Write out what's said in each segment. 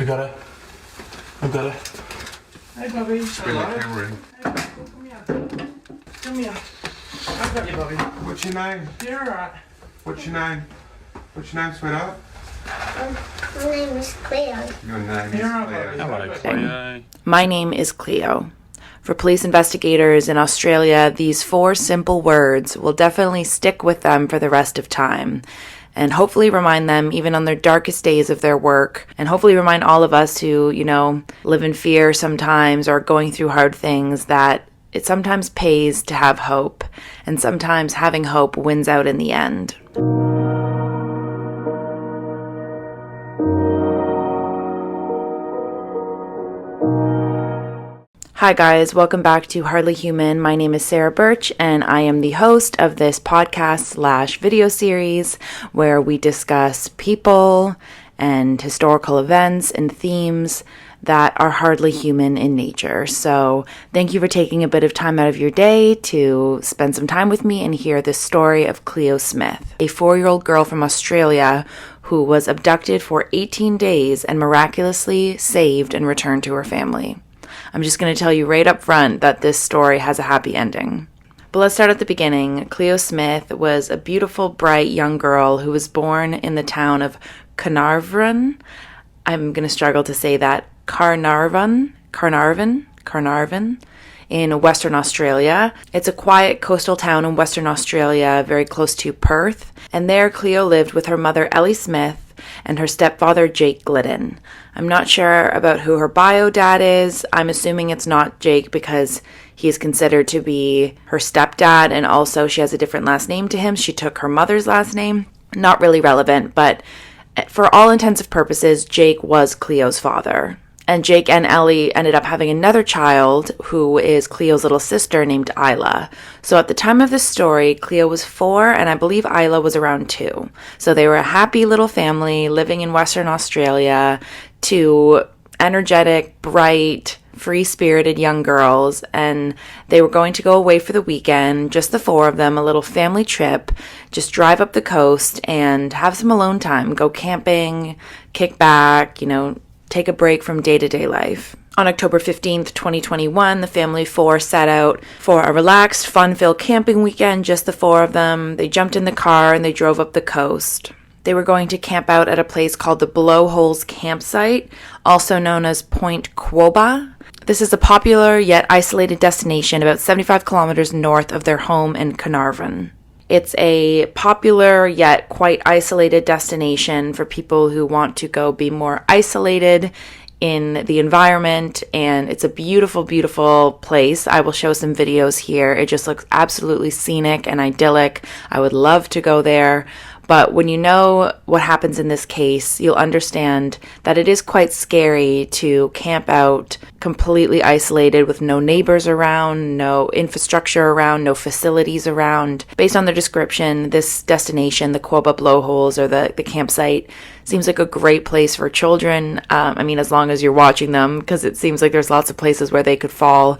I got it. Hey, Bobby. Bring the camera in. Hey, come here. Come here. I've got you, Bobby. What's your name? You're alright. What's your name? What's your name, sweetheart? My name is Cleo. Your name is You're alright, Cleo. Bobby. Hello, Cleo. My name is Cleo. For police investigators in Australia, these 4 simple words will definitely stick with them for the rest of time, and hopefully remind them even on their darkest days of their work, and hopefully remind all of us who, live in fear sometimes or going through hard things that it sometimes pays to have hope, and sometimes having hope wins out in the end. Hi guys, welcome back to Hardly Human. My name is Sarah Birch and I am the host of this podcast/video series where we discuss people and historical events and themes that are hardly human in nature. So thank you for taking a bit of time out of your day to spend some time with me and hear the story of Cleo Smith, a 4-year-old girl from Australia who was abducted for 18 days and miraculously saved and returned to her family. I'm just going to tell you right up front that this story has a happy ending. But let's start at the beginning. Cleo Smith was a beautiful, bright young girl who was born in the town of Carnarvon. I'm going to struggle to say that. Carnarvon in Western Australia. It's a quiet coastal town in Western Australia, very close to Perth. And there Cleo lived with her mother, Ellie Smith, and her stepfather, Jake Glidden. I'm not sure about who her bio dad is. I'm assuming it's not Jake because he is considered to be her stepdad, and also she has a different last name to him. She took her mother's last name. Not really relevant, but for all intents and purposes, Jake was Cleo's father. And Jake and Ellie ended up having another child who is Cleo's little sister named Isla. So at the time of this story, Cleo was 4 and I believe Isla was around 2. So they were a happy little family living in Western Australia, 2 energetic, bright, free-spirited young girls, and they were going to go away for the weekend, just the 4 of them, a little family trip, just drive up the coast and have some alone time, go camping, kick back, take a break from day-to-day life. On October 15th, 2021, the family of 4 set out for a relaxed, fun-filled camping weekend, just the 4 of them. They jumped in the car and they drove up the coast. They were going to camp out at a place called the Blowholes Campsite, also known as Point Quoba. This is a popular yet isolated destination about 75 kilometers north of their home in Carnarvon. It's a popular yet quite isolated destination for people who want to go be more isolated in the environment, and it's a beautiful, beautiful place. I will show some videos here. It just looks absolutely scenic and idyllic. I would love to go there. But when you know what happens in this case, you'll understand that it is quite scary to camp out completely isolated with no neighbors around, no infrastructure around, no facilities around. Based on the description, this destination, the Quoba Blowholes or the campsite, seems like a great place for children. As long as you're watching them, because it seems like there's lots of places where they could fall.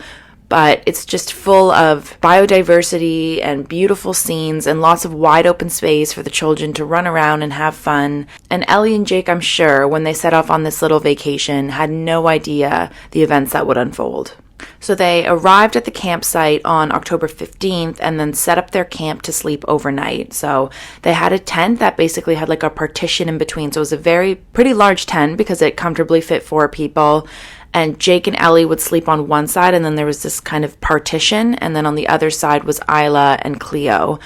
But it's just full of biodiversity and beautiful scenes and lots of wide open space for the children to run around and have fun. And Ellie and Jake, I'm sure, when they set off on this little vacation, had no idea the events that would unfold. So they arrived at the campsite on October 15th and then set up their camp to sleep overnight. So they had a tent that basically had like a partition in between. So it was a pretty large tent because it comfortably fit 4 people. And Jake and Ellie would sleep on one side, and then there was this kind of partition, and then on the other side was Isla and Cleo.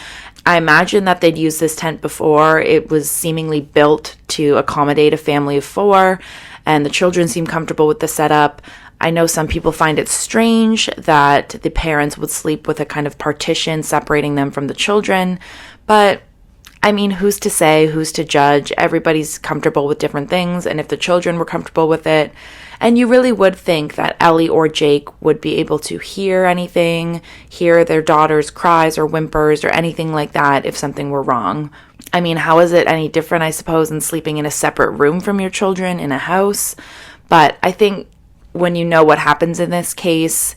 I imagine that they'd used this tent before. It was seemingly built to accommodate a family of 4, and the children seemed comfortable with the setup. I know some people find it strange that the parents would sleep with a kind of partition separating them from the children, but who's to say, who's to judge? Everybody's comfortable with different things, and if the children were comfortable with it, and you really would think that Ellie or Jake would be able to hear anything, hear their daughter's cries or whimpers or anything like that if something were wrong. How is it any different, I suppose, than sleeping in a separate room from your children in a house? But I think when you know what happens in this case,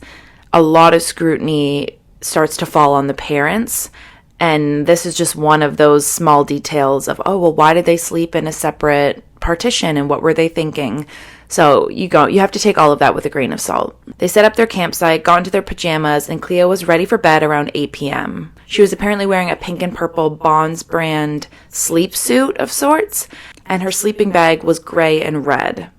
a lot of scrutiny starts to fall on the parents. And this is just one of those small details of, why did they sleep in a separate partition and what were they thinking? So you have to take all of that with a grain of salt. They set up their campsite, got into their pajamas, and Cleo was ready for bed around 8 p.m. She was apparently wearing a pink and purple Bonds brand sleep suit of sorts, and her sleeping bag was gray and red.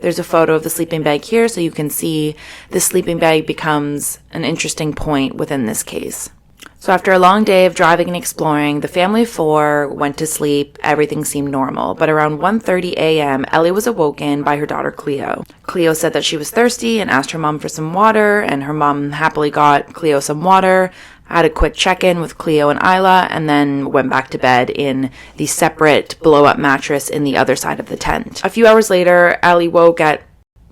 There's a photo of the sleeping bag here, so you can see the sleeping bag becomes an interesting point within this case. So after a long day of driving and exploring, the family of 4 went to sleep. Everything seemed normal. But around 1:30 a.m., Ellie was awoken by her daughter Cleo. Cleo said that she was thirsty and asked her mom for some water, and her mom happily got Cleo some water, had a quick check-in with Cleo and Isla, and then went back to bed in the separate blow-up mattress in the other side of the tent. A few hours later, Ellie woke at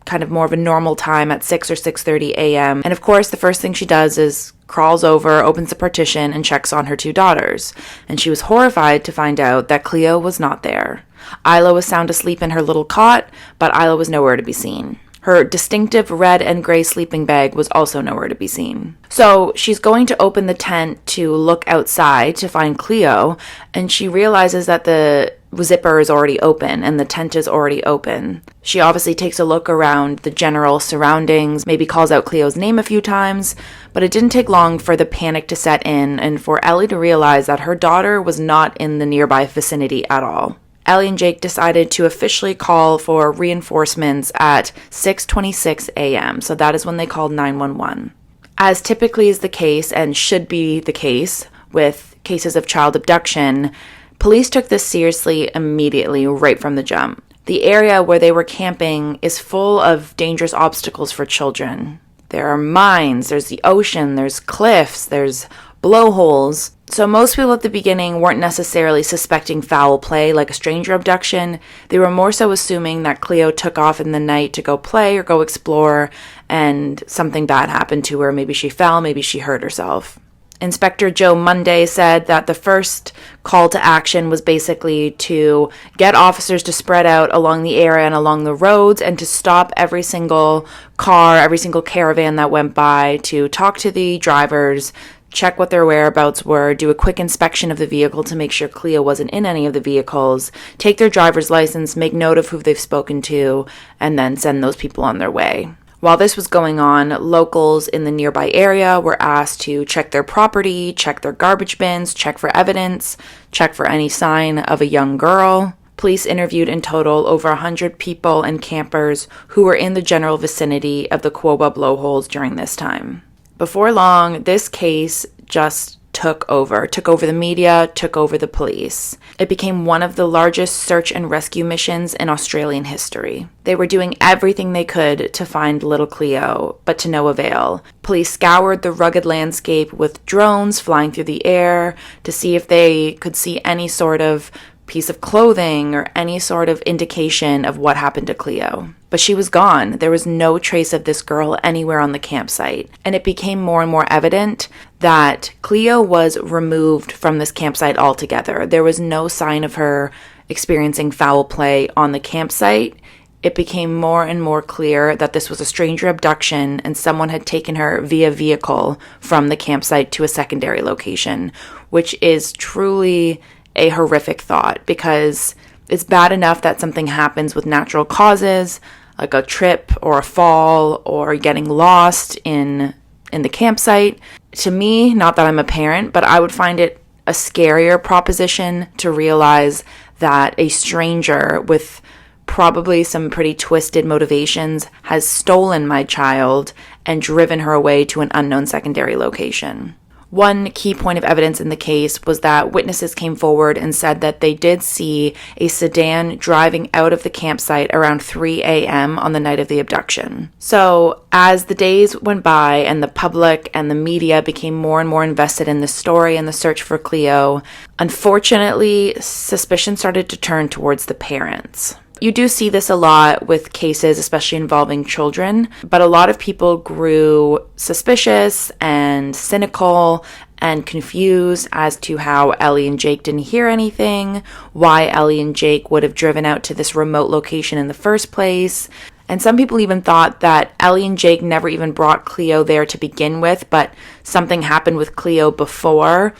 kind of more of a normal time at 6 or 6:30 a.m. And of course, the first thing she does is crawls over, opens the partition, and checks on her 2 daughters. And she was horrified to find out that Cleo was not there. Isla was sound asleep in her little cot, but Isla was nowhere to be seen. Her distinctive red and gray sleeping bag was also nowhere to be seen. So she's going to open the tent to look outside to find Cleo, and she realizes that the zipper is already open and the tent is already open. She obviously takes a look around the general surroundings, maybe calls out Cleo's name a few times, but it didn't take long for the panic to set in and for Ellie to realize that her daughter was not in the nearby vicinity at all. Ellie and Jake decided to officially call for reinforcements at 6:26 a.m., so that is when they called 911. As typically is the case and should be the case with cases of child abduction, police took this seriously immediately, right from the jump. The area where they were camping is full of dangerous obstacles for children. There are mines, there's the ocean, there's cliffs, there's blowholes. So most people at the beginning weren't necessarily suspecting foul play like a stranger abduction. They were more so assuming that Cleo took off in the night to go play or go explore and something bad happened to her. Maybe she fell, maybe she hurt herself. Inspector Joe Monday said that the first call to action was basically to get officers to spread out along the area and along the roads and to stop every single car, every single caravan that went by, to talk to the drivers, check what their whereabouts were, do a quick inspection of the vehicle to make sure Cleo wasn't in any of the vehicles, take their driver's license, make note of who they've spoken to, and then send those people on their way. While this was going on, locals in the nearby area were asked to check their property, check their garbage bins, check for evidence, check for any sign of a young girl. Police interviewed in total over 100 people and campers who were in the general vicinity of the Quoba blowholes during this time. Before long, this case just took over the media, took over the police. It became one of the largest search and rescue missions in Australian history. They were doing everything they could to find little Cleo, but to no avail. Police scoured the rugged landscape with drones flying through the air to see if they could see any sort of piece of clothing or any sort of indication of what happened to Cleo. But she was gone. There was no trace of this girl anywhere on the campsite. And it became more and more evident that Cleo was removed from this campsite altogether. There was no sign of her experiencing foul play on the campsite. It became more and more clear that this was a stranger abduction and someone had taken her via vehicle from the campsite to a secondary location, which is truly a horrific thought, because it's bad enough that something happens with natural causes, like a trip or a fall or getting lost in the campsite. To me, not that I'm a parent, but I would find it a scarier proposition to realize that a stranger with probably some pretty twisted motivations has stolen my child and driven her away to an unknown secondary location. One key point of evidence in the case was that witnesses came forward and said that they did see a sedan driving out of the campsite around 3 a.m. on the night of the abduction. So as the days went by and the public and the media became more and more invested in the story and the search for Cleo, unfortunately, suspicion started to turn towards the parents. You do see this a lot with cases, especially involving children, but a lot of people grew suspicious and cynical and confused as to how Ellie and Jake didn't hear anything, why Ellie and Jake would have driven out to this remote location in the first place. And some people even thought that Ellie and Jake never even brought Cleo there to begin with, but something happened with Cleo before,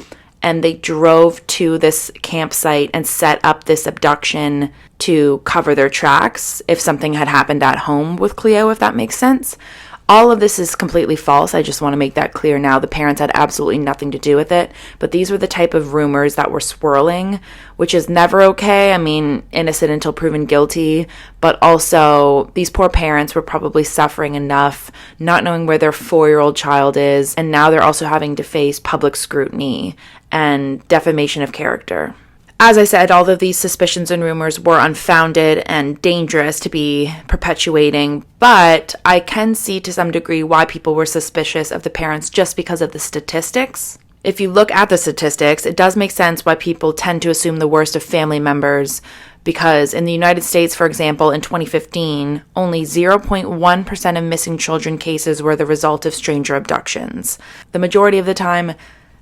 and they drove to this campsite and set up this abduction to cover their tracks if something had happened at home with Cleo, if that makes sense. All of this is completely false. I just want to make that clear now. The parents had absolutely nothing to do with it. But these were the type of rumors that were swirling, which is never okay. I mean, innocent until proven guilty. But also, these poor parents were probably suffering enough, not knowing where their 4-year-old child is. And now they're also having to face public scrutiny and defamation of character. As I said, all of these suspicions and rumors were unfounded and dangerous to be perpetuating, but I can see to some degree why people were suspicious of the parents just because of the statistics. If you look at the statistics, it does make sense why people tend to assume the worst of family members, because in the United States, for example, in 2015, only 0.1% of missing children cases were the result of stranger abductions.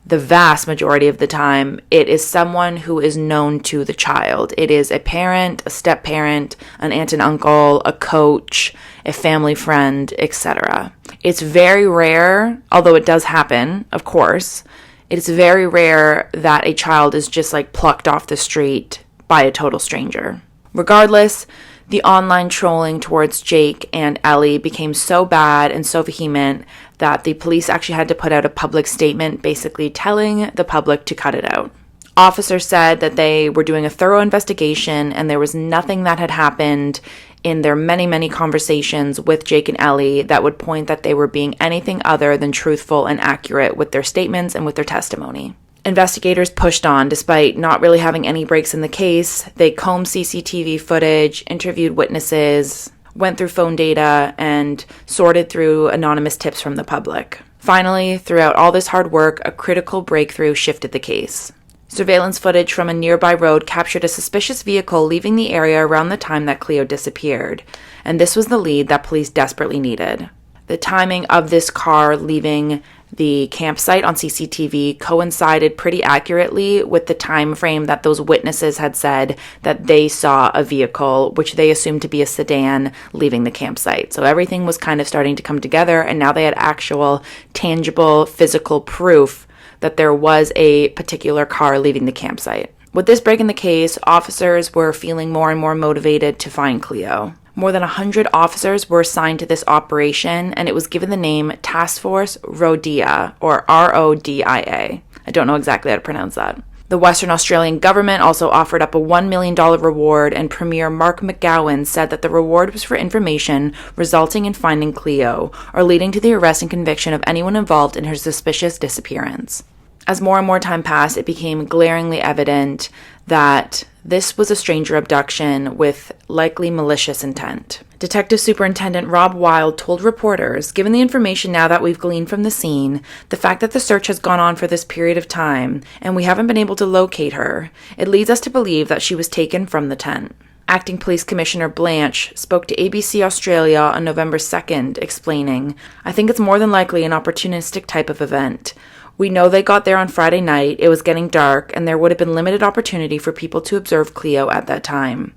The vast majority of the time, it is someone who is known to the child. It is a parent, a step-parent, an aunt and uncle, a coach, a family friend, etc. It's very rare, although it does happen, of course, it's very rare that a child is just like plucked off the street by a total stranger. Regardless, the online trolling towards Jake and Ellie became so bad and so vehement that the police actually had to put out a public statement basically telling the public to cut it out. Officers said that they were doing a thorough investigation and there was nothing that had happened in their many, many conversations with Jake and Ellie that would point that they were being anything other than truthful and accurate with their statements and with their testimony. Investigators pushed on despite not really having any breaks in the case. They combed CCTV footage, interviewed witnesses, went through phone data, and sorted through anonymous tips from the public. Finally, throughout all this hard work, a critical breakthrough shifted the case. Surveillance footage from a nearby road captured a suspicious vehicle leaving the area around the time that Cleo disappeared, and this was the lead that police desperately needed. The timing of this car leaving the campsite on CCTV coincided pretty accurately with the time frame that those witnesses had said that they saw a vehicle, which they assumed to be a sedan, leaving the campsite. So everything was kind of starting to come together, and now they had actual, tangible, physical proof that there was a particular car leaving the campsite. With this break in the case, officers were feeling more and more motivated to find Cleo. More than 100 officers were assigned to this operation, and it was given the name Task Force Rodia, or RODIA. I don't know exactly how to pronounce that. The Western Australian government also offered up a $1 million reward, and Premier Mark McGowan said that the reward was for information resulting in finding Cleo, or leading to the arrest and conviction of anyone involved in her suspicious disappearance. As more and more time passed, it became glaringly evident that this was a stranger abduction with likely malicious intent. Detective Superintendent Rob Wild told reporters, given the information now that we've gleaned from the scene, the fact that the search has gone on for this period of time, and we haven't been able to locate her, it leads us to believe that she was taken from the tent. Acting Police Commissioner Blanche spoke to ABC Australia on November 2nd, explaining, "I think it's more than likely an opportunistic type of event. We know they got there on Friday night, it was getting dark, and there would have been limited opportunity for people to observe Cleo at that time.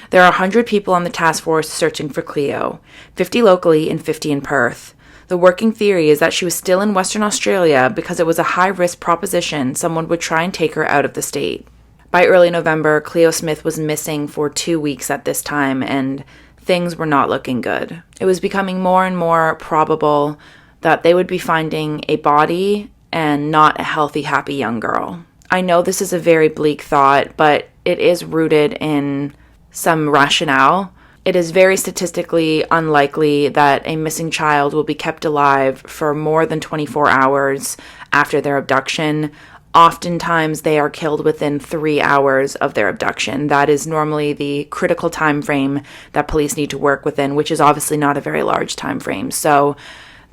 There are 100 people on the task force searching for Cleo, 50 locally and 50 in Perth. The working theory is that she was still in Western Australia because it was a high-risk proposition someone would try and take her out of the state." By early November, Cleo Smith was missing for 2 weeks at this time, and things were not looking good. It was becoming more and more probable that they would be finding a body and not a healthy, happy young girl. I know this is a very bleak thought, but it is rooted in some rationale. It is very statistically unlikely that a missing child will be kept alive for more than 24 hours after their abduction. Oftentimes, they are killed within 3 hours of their abduction. That is normally the critical time frame that police need to work within, which is obviously not a very large time frame. So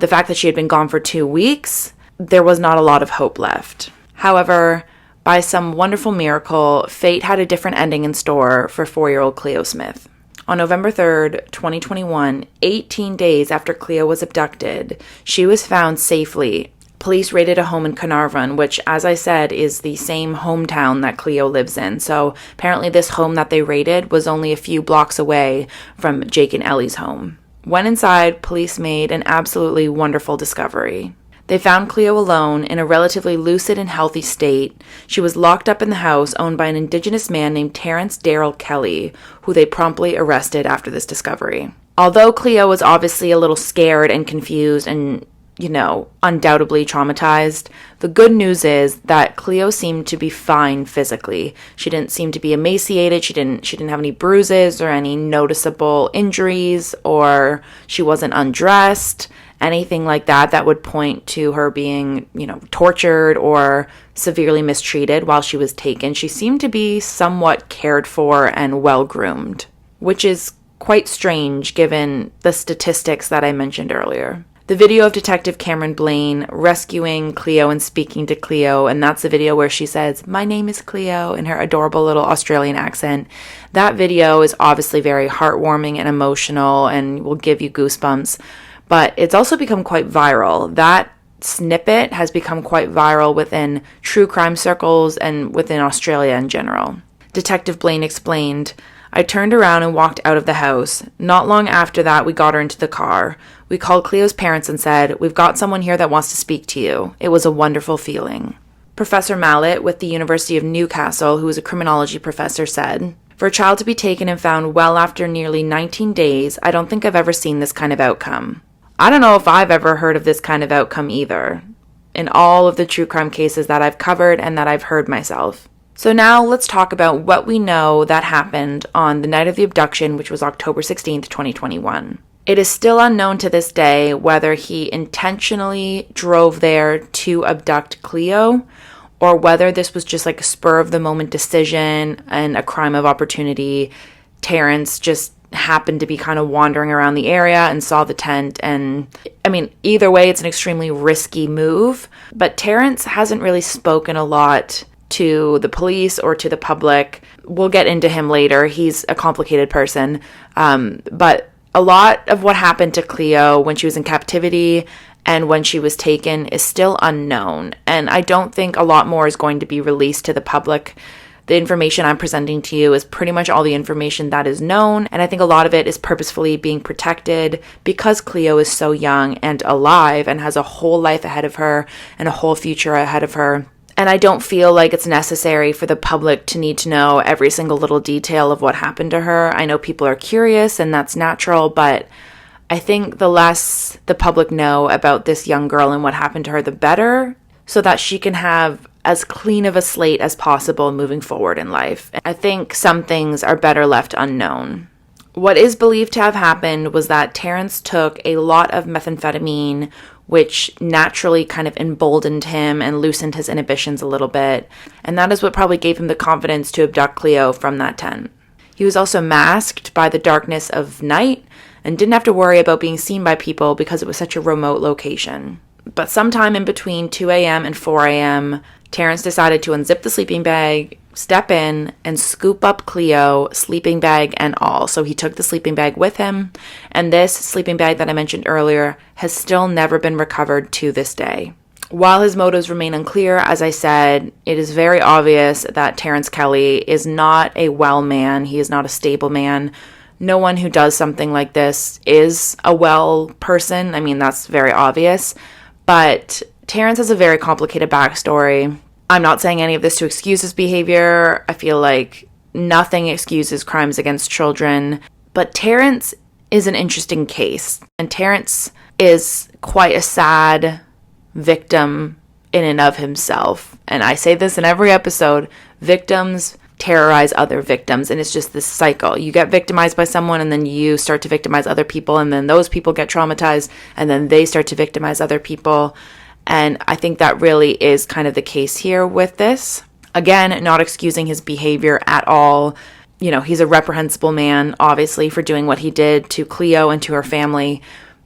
the fact that she had been gone for 2 weeks, there was not a lot of hope left. However, by some wonderful miracle, fate had a different ending in store for 4-year-old Cleo Smith. On November 3rd, 2021, 18 days after Cleo was abducted, she was found safely. Police raided a home in Carnarvon, which, as I said, is the same hometown that Cleo lives in. So apparently this home that they raided was only a few blocks away from Jake and Ellie's home. When inside, police made an absolutely wonderful discovery. They found Cleo alone in a relatively lucid and healthy state. She was locked up in the house owned by an Indigenous man named Terrence Darrel Kelly, who they promptly arrested after this discovery. Although Cleo was obviously a little scared and confused and, undoubtedly traumatized, the good news is that Cleo seemed to be fine physically. She didn't seem to be emaciated. She didn't have any bruises or any noticeable injuries, or she wasn't undressed, anything like that would point to her being, tortured or severely mistreated while she was taken. She seemed to be somewhat cared for and well-groomed, which is quite strange given the statistics that I mentioned earlier. The video of Detective Cameron Blaine rescuing Cleo and speaking to Cleo, and that's the video where she says, "My name is Cleo," in her adorable little Australian accent. That video is obviously very heartwarming and emotional and will give you goosebumps, but it's also become quite viral. That snippet has become quite viral within true crime circles and within Australia in general. Detective Blaine explained, "I turned around and walked out of the house. Not long after that, we got her into the car. We called Cleo's parents and said, 'We've got someone here that wants to speak to you.' It was a wonderful feeling." Professor Mallet with the University of Newcastle, who is a criminology professor, said, "For a child to be taken and found well after nearly 19 days, I don't think I've ever seen this kind of outcome." I don't know if I've ever heard of this kind of outcome either, in all of the true crime cases that I've covered and that I've heard myself. So now let's talk about what we know that happened on the night of the abduction, which was October 16th, 2021. It is still unknown to this day whether he intentionally drove there to abduct Cleo or whether this was just like a spur-of-the-moment decision and a crime of opportunity. Terrence just happened to be kind of wandering around the area and saw the tent, and either way, it's an extremely risky move, but Terrence hasn't really spoken a lot to the police or to the public. We'll get into him later. He's a complicated person, but a lot of what happened to Cleo when she was in captivity and when she was taken is still unknown, and I don't think a lot more is going to be released to the public. The information I'm presenting to you is pretty much all the information that is known, and I think a lot of it is purposefully being protected because Cleo is so young and alive and has a whole life ahead of her and a whole future ahead of her. And I don't feel like it's necessary for the public to need to know every single little detail of what happened to her. I know people are curious and that's natural, but I think the less the public know about this young girl and what happened to her, the better, so that she can have as clean of a slate as possible moving forward in life. I think some things are better left unknown. What is believed to have happened was that Terrence took a lot of methamphetamine, which naturally kind of emboldened him and loosened his inhibitions a little bit, and that is what probably gave him the confidence to abduct Cleo from that tent. He was also masked by the darkness of night and didn't have to worry about being seen by people because it was such a remote location. But sometime in between 2 a.m. and 4 a.m., Terrence decided to unzip the sleeping bag, step in, and scoop up Cleo, sleeping bag and all. So he took the sleeping bag with him, and this sleeping bag that I mentioned earlier has still never been recovered to this day. While his motives remain unclear, as I said, it is very obvious that Terrence Kelly is not a well man. He is not a stable man. No one who does something like this is a well person. That's very obvious. But Terrence has a very complicated backstory. I'm not saying any of this to excuse his behavior. I feel like nothing excuses crimes against children. But Terrence is an interesting case. And Terrence is quite a sad victim in and of himself. And I say this in every episode. Victims terrorize other victims, and it's just this cycle. You get victimized by someone, and then you start to victimize other people, and then those people get traumatized, and then they start to victimize other people. And I think that really is kind of the case here with this. Again, not excusing his behavior at all. He's a reprehensible man, obviously, for doing what he did to Cleo and to her family.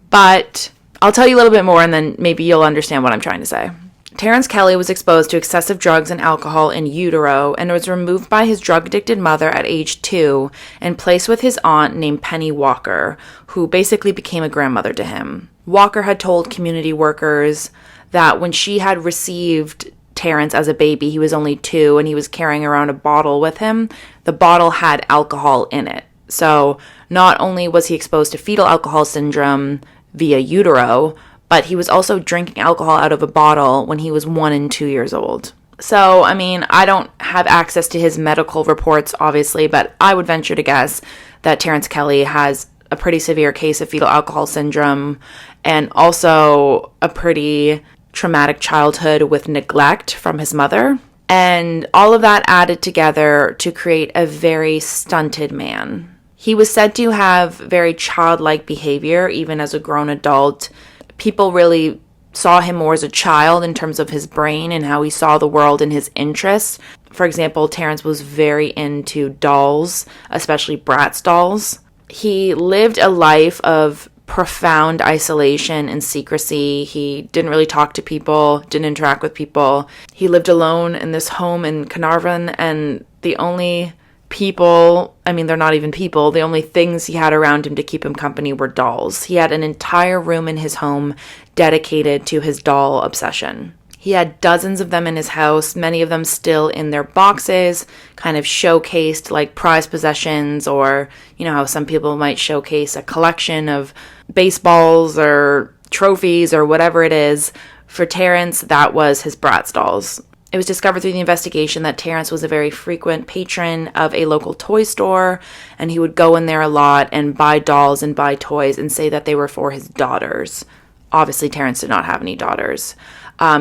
But I'll tell you a little bit more, and then maybe you'll understand what I'm trying to say. Terrence Kelly was exposed to excessive drugs and alcohol in utero and was removed by his drug-addicted mother at age 2 and placed with his aunt named Penny Walker, who basically became a grandmother to him. Walker had told community workers that when she had received Terrence as a baby, he was only 2 and he was carrying around a bottle with him. The bottle had alcohol in it. So not only was he exposed to fetal alcohol syndrome via utero, but he was also drinking alcohol out of a bottle when he was 1 and 2 years old. So, I mean, I don't have access to his medical reports, obviously, but I would venture to guess that Terrence Kelly has a pretty severe case of fetal alcohol syndrome and also a pretty traumatic childhood with neglect from his mother. And all of that added together to create a very stunted man. He was said to have very childlike behavior, even as a grown adult. People really saw him more as a child in terms of his brain and how he saw the world and his interests. For example, Terrence was very into dolls, especially Bratz dolls. He lived a life of profound isolation and secrecy. He didn't really talk to people, didn't interact with people. He lived alone in this home in Carnarvon, and the only people, I mean, they're not even people, the only things he had around him to keep him company were dolls. He had an entire room in his home dedicated to his doll obsession. He had dozens of them in his house, many of them still in their boxes, kind of showcased like prized possessions, or, you know, how some people might showcase a collection of baseballs or trophies or whatever it is. For Terrence, that was his Bratz dolls. It was discovered through the investigation that Terrence was a very frequent patron of a local toy store, and he would go in there a lot and buy dolls and buy toys and say that they were for his daughters. Obviously, Terrence did not have any daughters.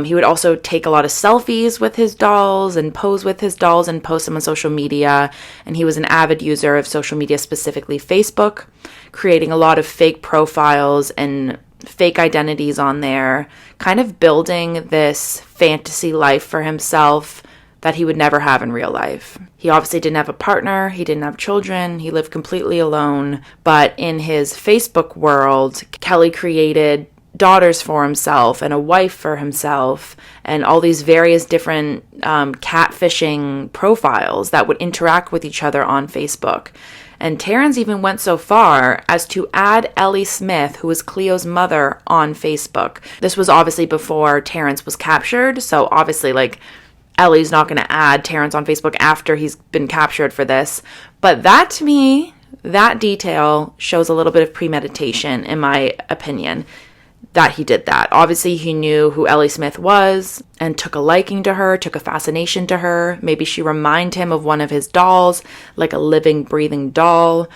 He would also take a lot of selfies with his dolls and pose with his dolls and post them on social media. And he was an avid user of social media, specifically Facebook, creating a lot of fake profiles and fake identities on there, kind of building this fantasy life for himself that he would never have in real life. He obviously didn't have a partner, he didn't have children, he lived completely alone. But in his Facebook world, Kelly created daughters for himself and a wife for himself and all these various different catfishing profiles that would interact with each other on Facebook. And Terrence even went so far as to add Ellie Smith, who was Cleo's mother, on Facebook. This was obviously before Terrence was captured, so obviously, like, Ellie's not going to add Terrence on Facebook after he's been captured for this. But that, to me, that detail shows a little bit of premeditation, in my opinion, that he did that. Obviously, he knew who Ellie Smith was and took a liking to her, took a fascination to her. Maybe she reminded him of one of his dolls, like a living, breathing doll.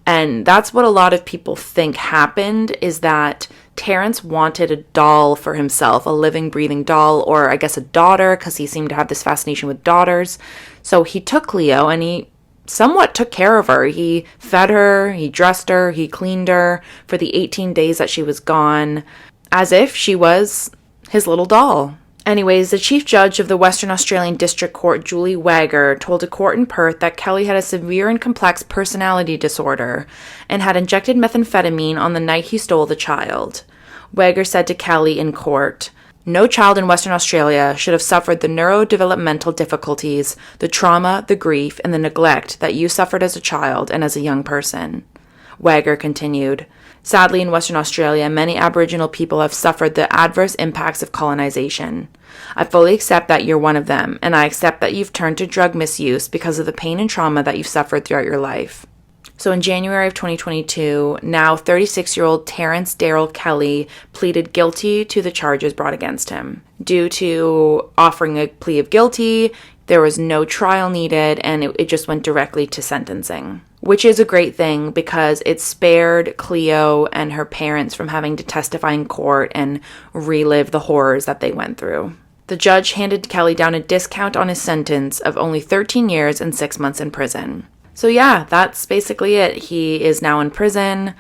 And that's what a lot of people think happened, is that Terrence wanted a doll for himself, a living, breathing doll, or I guess a daughter, because he seemed to have this fascination with daughters. So he took Cleo and he somewhat took care of her. He fed her, he dressed her, he cleaned her for the 18 days that she was gone, as if she was his little doll. Anyways, the chief judge of the Western Australian District Court, Julie Wagger, told a court in Perth that Kelly had a severe and complex personality disorder and had injected methamphetamine on the night he stole the child. Wagger said to Kelly in court, "No child in Western Australia should have suffered the neurodevelopmental difficulties, the trauma, the grief, and the neglect that you suffered as a child and as a young person." Wagger continued, "Sadly, in Western Australia, many Aboriginal people have suffered the adverse impacts of colonization. I fully accept that you're one of them, and I accept that you've turned to drug misuse because of the pain and trauma that you've suffered throughout your life." So in January of 2022, now 36-year-old Terrence Darrel Kelly pleaded guilty to the charges brought against him. Due to offering a plea of guilty, there was no trial needed, and it just went directly to sentencing, which is a great thing because it spared Cleo and her parents from having to testify in court and relive the horrors that they went through. The judge handed Kelly down a discount on his sentence of only 13 years and 6 months in prison. So yeah, that's basically it. He is now in prison.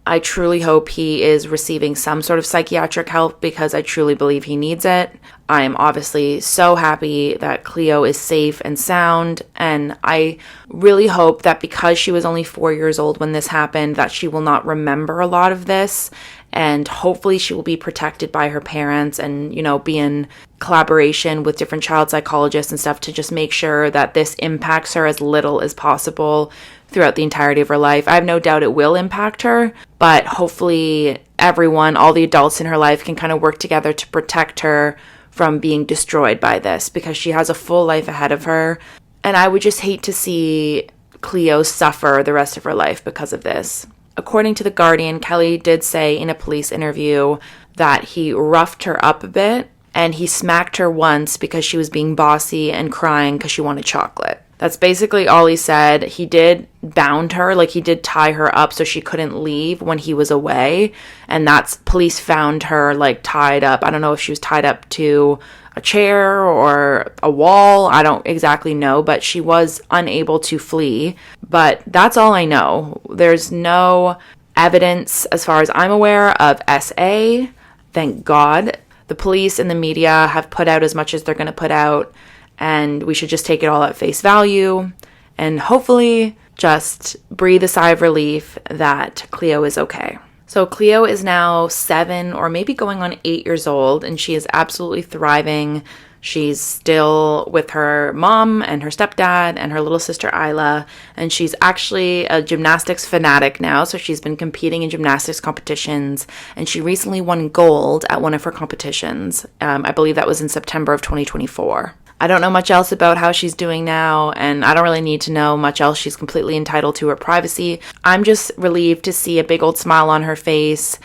I truly hope he is receiving some sort of psychiatric help because I truly believe he needs it. I am obviously so happy that Cleo is safe and sound, and I really hope that because she was only 4 years old when this happened, that she will not remember a lot of this, and hopefully she will be protected by her parents and, you know, be in collaboration with different child psychologists and stuff to just make sure that this impacts her as little as possible throughout the entirety of her life. I have no doubt it will impact her, but hopefully everyone, all the adults in her life can kind of work together to protect her from being destroyed by this, because she has a full life ahead of her. And I would just hate to see Cleo suffer the rest of her life because of this. According to The Guardian, Kelly did say in a police interview that he roughed her up a bit and he smacked her once because she was being bossy and crying because she wanted chocolate. That's basically all he said. He did bound her, like he did tie her up so she couldn't leave when he was away. And that's, police found her like tied up. I don't know if she was tied up to a chair or a wall. I don't exactly know, but she was unable to flee. But that's all I know. There's no evidence, as far as I'm aware, of SA. Thank God. The police and the media have put out as much as they're going to put out, and we should just take it all at face value and hopefully just breathe a sigh of relief that Cleo is okay. So Cleo is now 7 or maybe going on 8 years old, and she is absolutely thriving. She's still with her mom and her stepdad and her little sister Isla, and she's actually a gymnastics fanatic now, so she's been competing in gymnastics competitions, and she recently won gold at one of her competitions. I believe that was in September of 2024. I don't know much else about how she's doing now, and I don't really need to know much else. She's completely entitled to her privacy. I'm just relieved to see a big old smile on her face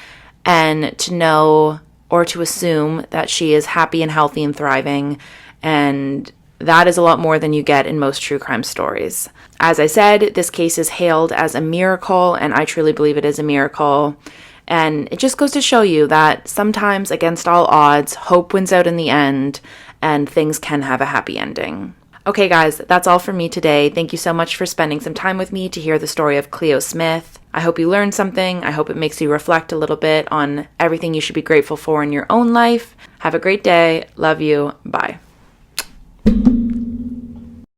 and to know or to assume that she is happy and healthy and thriving, and that is a lot more than you get in most true crime stories. As I said, this case is hailed as a miracle, and I truly believe it is a miracle. And it just goes to show you that sometimes, against all odds, hope wins out in the end, and things can have a happy ending. Okay, guys, that's all from me today. Thank you so much for spending some time with me to hear the story of Cleo Smith. I hope you learned something. I hope it makes you reflect a little bit on everything you should be grateful for in your own life. Have a great day. Love you. Bye.